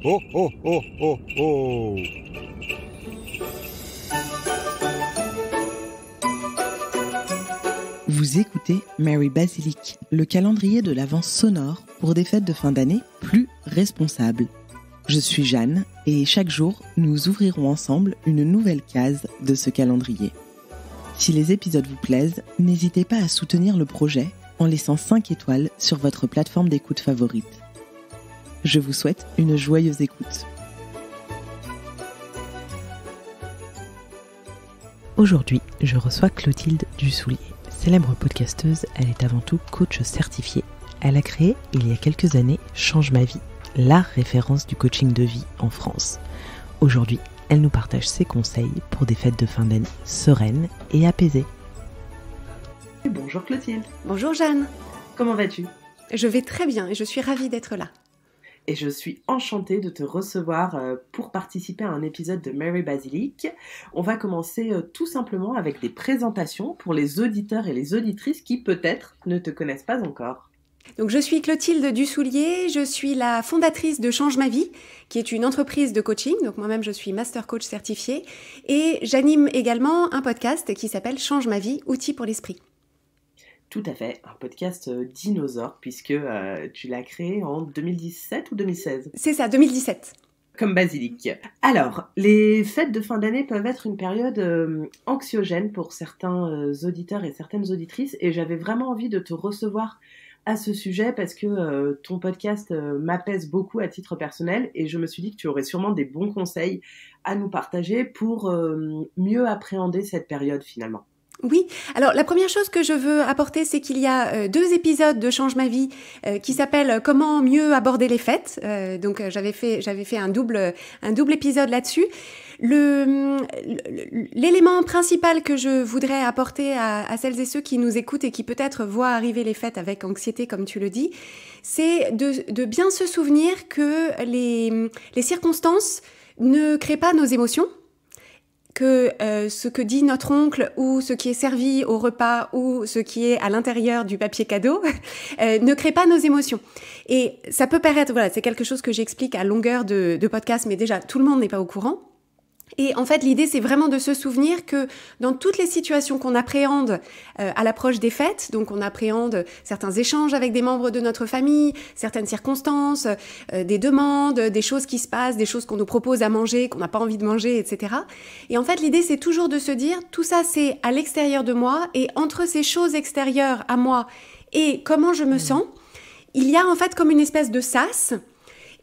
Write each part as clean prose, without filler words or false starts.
Oh oh oh oh oh. Vous écoutez Mary Basilic, le calendrier de l'Avent sonore pour des fêtes de fin d'année plus responsables. Je suis Jeanne et chaque jour, nous ouvrirons ensemble une nouvelle case de ce calendrier. Si les épisodes vous plaisent, n'hésitez pas à soutenir le projet en laissant 5 étoiles sur votre plateforme d'écoute favorite. Je vous souhaite une joyeuse écoute. Aujourd'hui, je reçois Clotilde Dussoulier. Célèbre podcasteuse, elle est avant tout coach certifiée. Elle a créé, il y a quelques années, Change ma vie, la référence du coaching de vie en France. Aujourd'hui, elle nous partage ses conseils pour des fêtes de fin d'année sereines et apaisées. Bonjour Clotilde. Bonjour Jeanne. Comment vas-tu ? Je vais très bien et je suis ravie d'être là. Et je suis enchantée de te recevoir pour participer à un épisode de Mary Basilic. On va commencer tout simplement avec des présentations pour les auditeurs et les auditrices qui peut-être ne te connaissent pas encore. Donc je suis Clotilde Dussoulier, je suis la fondatrice de Change ma vie, qui est une entreprise de coaching. Donc moi-même je suis master coach certifiée et j'anime également un podcast qui s'appelle Change ma vie, outils pour l'esprit. Tout à fait, un podcast dinosaure puisque tu l'as créé en 2017 ou 2016 ? C'est ça, 2017. Comme Basilic. Alors, les fêtes de fin d'année peuvent être une période anxiogène pour certains auditeurs et certaines auditrices et j'avais vraiment envie de te recevoir à ce sujet parce que ton podcast m'apaise beaucoup à titre personnel et je me suis dit que tu aurais sûrement des bons conseils à nous partager pour mieux appréhender cette période finalement. Oui, alors la première chose que je veux apporter, c'est qu'il y a 2 épisodes de Change ma vie qui s'appellent Comment mieux aborder les fêtes. Donc j'avais fait un double épisode là-dessus. L'élément principal que je voudrais apporter à celles et ceux qui nous écoutent et qui peut-être voient arriver les fêtes avec anxiété, comme tu le dis, c'est de bien se souvenir que les circonstances ne créent pas nos émotions. Que ce que dit notre oncle ou ce qui est servi au repas ou ce qui est à l'intérieur du papier cadeau ne crée pas nos émotions. Et ça peut paraître, voilà, c'est quelque chose que j'explique à longueur de podcast, mais déjà tout le monde n'est pas au courant. Et en fait, l'idée, c'est vraiment de se souvenir que dans toutes les situations qu'on appréhende à l'approche des fêtes, donc on appréhende certains échanges avec des membres de notre famille, certaines circonstances, des demandes, des choses qui se passent, des choses qu'on nous propose à manger, qu'on n'a pas envie de manger, etc. Et en fait, l'idée, c'est toujours de se dire, tout ça, c'est à l'extérieur de moi, et entre ces choses extérieures à moi et comment je me sens, il y a en fait comme une espèce de sas.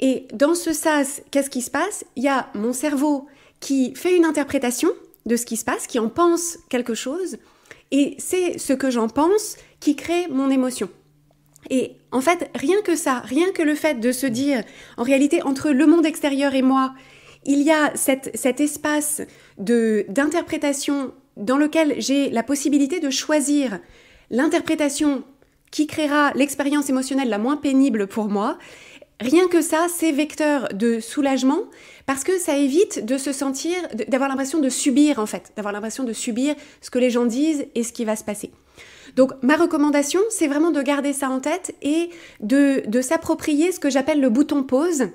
Et dans ce sas, qu'est-ce qui se passe ? Il y a mon cerveau qui fait une interprétation de ce qui se passe, qui en pense quelque chose, et c'est ce que j'en pense qui crée mon émotion. Et en fait, rien que ça, rien que le fait de se dire, en réalité, entre le monde extérieur et moi, il y a cet espace d'interprétation dans lequel j'ai la possibilité de choisir l'interprétation qui créera l'expérience émotionnelle la moins pénible pour moi. Rien que ça, c'est vecteur de soulagement parce que ça évite de se sentir, d'avoir l'impression de subir en fait, d'avoir l'impression de subir ce que les gens disent et ce qui va se passer. Donc ma recommandation, c'est vraiment de garder ça en tête et de s'approprier ce que j'appelle le bouton pause,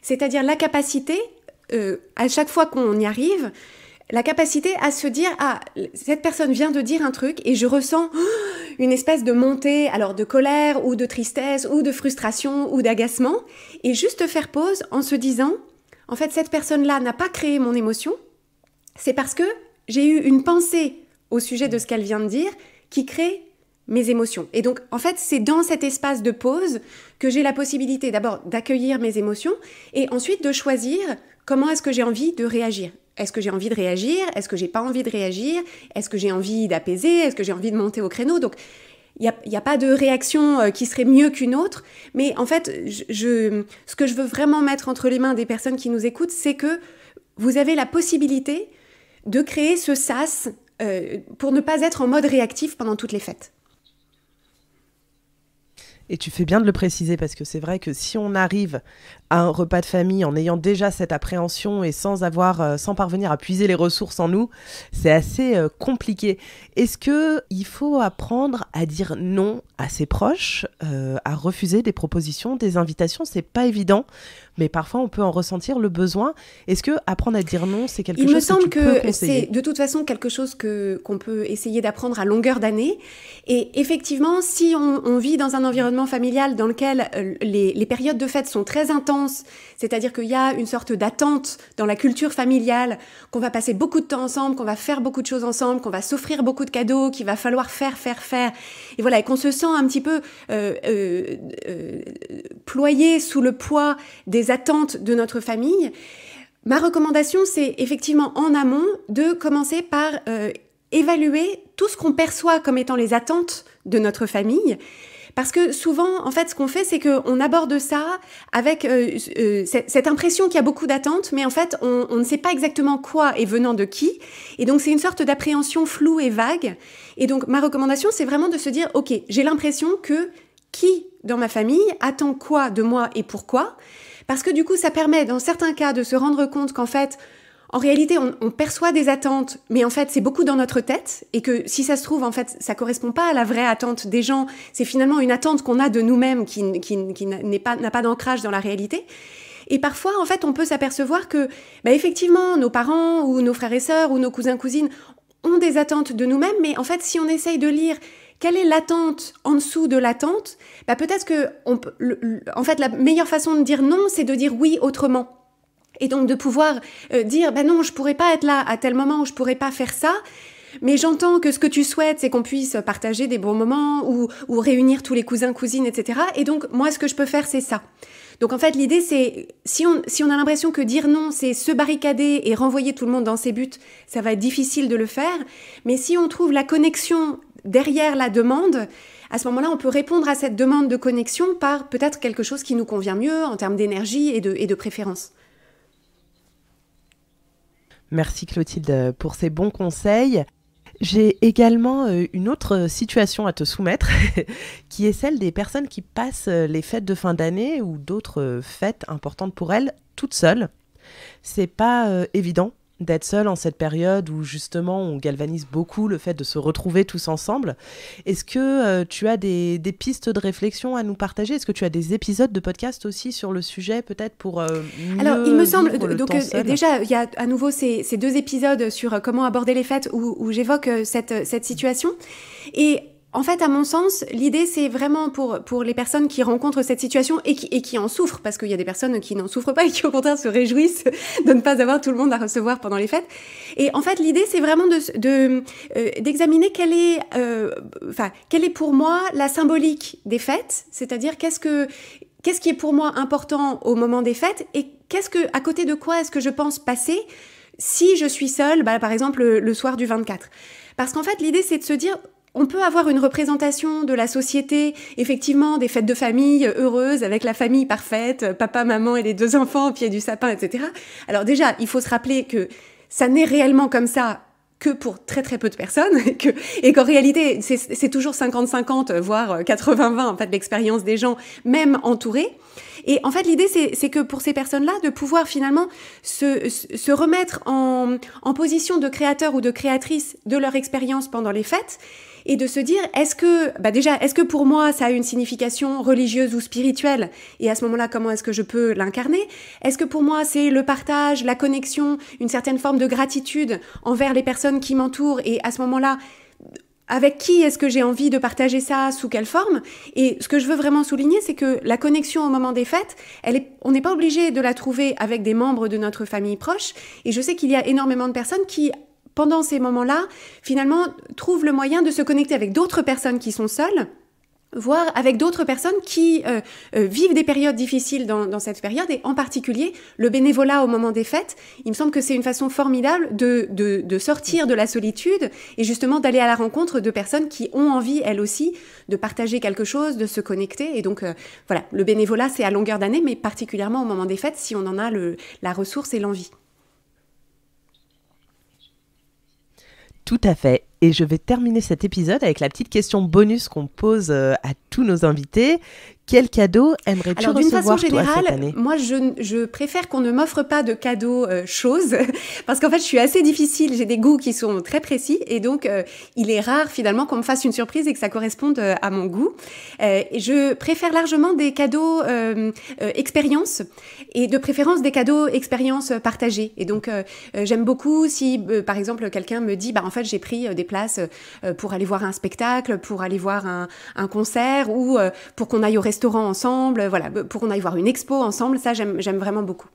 c'est-à-dire la capacité, à chaque fois qu'on y arrive, la capacité à se dire « Ah, cette personne vient de dire un truc et je ressens une espèce de montée, alors de colère ou de tristesse ou de frustration ou d'agacement. » Et juste faire pause en se disant « En fait, cette personne-là n'a pas créé mon émotion. C'est parce que j'ai eu une pensée au sujet de ce qu'elle vient de dire qui crée mes émotions. » Et donc, en fait, c'est dans cet espace de pause que j'ai la possibilité d'abord d'accueillir mes émotions et ensuite de choisir comment est-ce que j'ai envie de réagir. Est-ce que j'ai envie de réagir ? Est-ce que j'ai pas envie de réagir ? Est-ce que j'ai envie d'apaiser ? Est-ce que j'ai envie de monter au créneau ? Donc, il y a pas de réaction qui serait mieux qu'une autre. Mais en fait, ce que je veux vraiment mettre entre les mains des personnes qui nous écoutent, c'est que vous avez la possibilité de créer ce sas pour ne pas être en mode réactif pendant toutes les fêtes. Et tu fais bien de le préciser parce que c'est vrai que si on arrive à un repas de famille en ayant déjà cette appréhension et sans parvenir à puiser les ressources en nous, c'est assez compliqué. Est-ce qu'il faut apprendre à dire non à ses proches, à refuser des propositions, des invitations ? C'est pas évident. mais parfois on peut en ressentir le besoin. Est-ce que apprendre à dire non, c'est quelque chose Il me semble que tu peux que conseiller? c'est de toute façon quelque chose qu'on peut essayer d'apprendre à longueur d'année. Et effectivement, si on vit dans un environnement familial dans lequel les périodes de fête sont très intenses, c'est-à-dire qu'il y a une sorte d'attente dans la culture familiale, qu'on va passer beaucoup de temps ensemble, qu'on va faire beaucoup de choses ensemble, qu'on va s'offrir beaucoup de cadeaux, qu'il va falloir faire. Et voilà, et qu'on se sent un petit peu ployé sous le poids des attentes de notre famille. Ma recommandation, c'est effectivement en amont de commencer par évaluer tout ce qu'on perçoit comme étant les attentes de notre famille. Parce que souvent, en fait, ce qu'on fait, c'est qu'on aborde ça avec cette impression qu'il y a beaucoup d'attentes, mais en fait, on ne sait pas exactement quoi est venant de qui. Et donc, c'est une sorte d'appréhension floue et vague. Et donc, ma recommandation, c'est vraiment de se dire, OK, j'ai l'impression que qui dans ma famille attend quoi de moi et pourquoi ? Parce que du coup, ça permet, dans certains cas, de se rendre compte qu'en fait, en réalité, on perçoit des attentes, mais en fait, c'est beaucoup dans notre tête, et que si ça se trouve, en fait, ça correspond pas à la vraie attente des gens. C'est finalement une attente qu'on a de nous-mêmes qui n'a pas d'ancrage dans la réalité. Et parfois, en fait, on peut s'apercevoir que, effectivement, nos parents ou nos frères et sœurs ou nos cousins-cousines ont des attentes de nous-mêmes, mais en fait, si on essaye de lire quelle est l'attente en dessous de l'attente, peut-être que en fait, la meilleure façon de dire non, c'est de dire oui autrement. Et donc de pouvoir dire non, je pourrais pas être là à tel moment, ou je pourrais pas faire ça, mais j'entends que ce que tu souhaites, c'est qu'on puisse partager des bons moments ou réunir tous les cousins, cousines, etc. Et donc moi, ce que je peux faire, c'est ça. Donc en fait, l'idée, c'est si on a l'impression que dire non, c'est se barricader et renvoyer tout le monde dans ses buts, ça va être difficile de le faire. Mais si on trouve la connexion derrière la demande, à ce moment-là, on peut répondre à cette demande de connexion par peut-être quelque chose qui nous convient mieux en termes d'énergie et de préférence. Merci Clotilde pour ces bons conseils. J'ai également une autre situation à te soumettre, qui est celle des personnes qui passent les fêtes de fin d'année ou d'autres fêtes importantes pour elles toutes seules. C'est pas évident d'être seule en cette période où justement on galvanise beaucoup le fait de se retrouver tous ensemble. Est-ce que tu as des pistes de réflexion à nous partager ? Est-ce que tu as des épisodes de podcast aussi sur le sujet peut-être pour Alors il me semble donc déjà il y a à nouveau ces 2 épisodes sur comment aborder les fêtes où j'évoque cette situation. Et en fait, à mon sens, l'idée, c'est vraiment pour les personnes qui rencontrent cette situation et qui en souffrent, parce qu'il y a des personnes qui n'en souffrent pas et qui, au contraire, se réjouissent de ne pas avoir tout le monde à recevoir pendant les fêtes. Et en fait, l'idée, c'est vraiment d'examiner quelle est pour moi la symbolique des fêtes, c'est-à-dire qu'est-ce qui est pour moi important au moment des fêtes et à côté de quoi est-ce que je pense passer si je suis seule, par exemple, le soir du 24. Parce qu'en fait, l'idée, c'est de se dire... On peut avoir une représentation de la société, effectivement, des fêtes de famille heureuses, avec la famille parfaite, papa, maman et les 2 enfants au pied du sapin, etc. Alors déjà, il faut se rappeler que ça n'est réellement comme ça que pour très très peu de personnes, et qu'en réalité, c'est toujours 50-50, voire 80-20, en fait, l'expérience des gens, même entourés. Et en fait, l'idée, c'est que pour ces personnes-là, de pouvoir finalement se remettre en position de créateur ou de créatrice de leur expérience pendant les fêtes, et de se dire, est-ce que pour moi, ça a une signification religieuse ou spirituelle ? Et à ce moment-là, comment est-ce que je peux l'incarner ? Est-ce que pour moi, c'est le partage, la connexion, une certaine forme de gratitude envers les personnes qui m'entourent ? Et à ce moment-là, avec qui est-ce que j'ai envie de partager ça ? Sous quelle forme ? Et ce que je veux vraiment souligner, c'est que la connexion au moment des fêtes, on n'est pas obligé de la trouver avec des membres de notre famille proche. Et je sais qu'il y a énormément de personnes qui... pendant ces moments-là, finalement, trouvent le moyen de se connecter avec d'autres personnes qui sont seules, voire avec d'autres personnes qui vivent des périodes difficiles dans cette période, et en particulier le bénévolat au moment des fêtes. Il me semble que c'est une façon formidable de sortir de la solitude et justement d'aller à la rencontre de personnes qui ont envie, elles aussi, de partager quelque chose, de se connecter. Et donc, voilà, le bénévolat, c'est à longueur d'année, mais particulièrement au moment des fêtes, si on en a la ressource et l'envie. Tout à fait. Et je vais terminer cet épisode avec la petite question bonus qu'on pose à tous nos invités. Quel cadeau aimerais-tu Alors, d'une façon recevoir toi générale, cette année? moi, je préfère qu'on ne m'offre pas de cadeaux choses, parce qu'en fait, je suis assez difficile, j'ai des goûts qui sont très précis, et donc, il est rare, finalement, qu'on me fasse une surprise et que ça corresponde à mon goût. Et je préfère largement des cadeaux expériences, et de préférence des cadeaux expériences partagées. Et donc, j'aime beaucoup si, par exemple, quelqu'un me dit, en fait, j'ai pris des places pour aller voir un spectacle, pour aller voir un concert, ou pour qu'on aille au restaurant ensemble, voilà, pour qu'on aille voir une expo ensemble, ça j'aime vraiment beaucoup.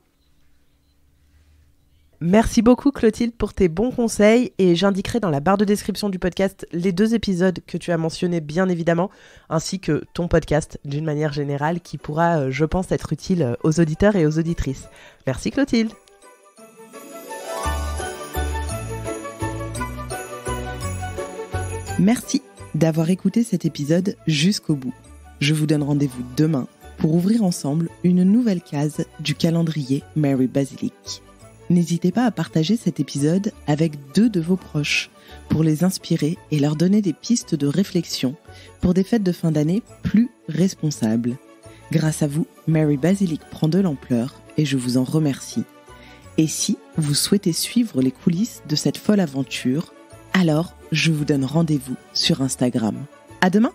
Merci beaucoup Clotilde pour tes bons conseils et j'indiquerai dans la barre de description du podcast les 2 épisodes que tu as mentionnés bien évidemment, ainsi que ton podcast d'une manière générale qui pourra, je pense, être utile aux auditeurs et aux auditrices. Merci Clotilde. Merci d'avoir écouté cet épisode jusqu'au bout. Je vous donne rendez-vous demain pour ouvrir ensemble une nouvelle case du calendrier Mary Basilic. N'hésitez pas à partager cet épisode avec 2 de vos proches pour les inspirer et leur donner des pistes de réflexion pour des fêtes de fin d'année plus responsables. Grâce à vous, Mary Basilic prend de l'ampleur et je vous en remercie. Et si vous souhaitez suivre les coulisses de cette folle aventure, alors je vous donne rendez-vous sur Instagram. À demain!